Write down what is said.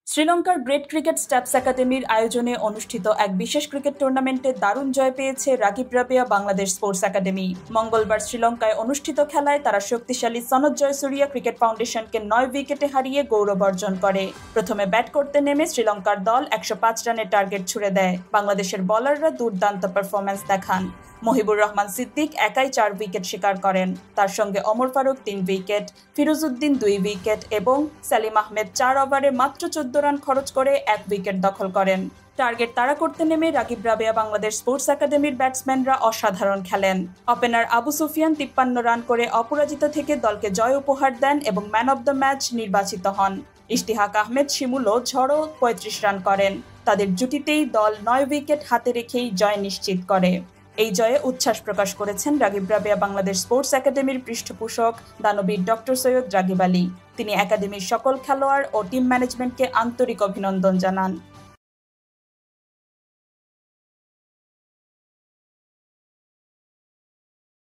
শ্রীলঙ্কার great cricket stuffs একাডেমির আয়োজনে অনুষ্ঠিত এক বিশেষ ক্রিকেট টুর্নামেন্টে দারুণ জয় পেয়েছে রাগিব রাবেয়া বাংলাদেশ স্পোর্টস একাডেমি। মঙ্গলবার শ্রীলঙ্কায় অনুষ্ঠিত খেলায় তারা শক্তিশালী সনদ জয়সুরিয়া ক্রিকেট ফাউন্ডেশনকে ৯ উইকেটে হারিয়ে গৌরব অর্জন করে। প্রথমে ব্যাট করতে নেমে শ্রীলঙ্কার দল ১০৫ রানের টার্গেট ছুড়ে দেয়। বাংলাদেশের বোলাররা দুর্দান্ত পারফরম্যান্স দেখান। মহিবুর রহমান সিদ্দিক একাই ৪ উইকেট শিকার করেন। তার সঙ্গে ওমর ফারুক ৩ উইকেট, ফিরোজউদ্দিন ২ উইকেট এবং সেলিম আহমেদ ৪ ওভারে মাত্র ১৪ রান খরচ করে ১ উইকেট দখল করেন। টার্গেট তাড়া করতে নেমে রাগিব রাবেয়া বাংলাদেশ স্পোর্টস একাডেমির ব্যাটসম্যানরা অসাধারণ খেলেন। ওপেনার আবু সুফিয়ান ৫৩ রান করে অপরাজিত থেকে দলকে জয় উপহার দেন এবং ম্যান অব দ্য ম্যাচ নির্বাচিত হন। ইশতিহাক আহমেদ শিমুলও ঝড়ো ৩৫ রান করেন। তাদের জুটিতেই দল ৯ উইকেট হাতে রেখেই জয় নিশ্চিত করে। এই জয়ে উচ্ছ্বাস প্রকাশ করেছেন রাগিব রাবেয়া বাংলাদেশ স্পোর্টস একাডেমির পৃষ্ঠপোষক দানবীর ডক্টর সৈয়দ রাগিব আলী। তিনি একাডেমির সকল খেলোয়াড় ও টিম ম্যানেজমেন্টকে আন্তরিক অভিনন্দন জানান।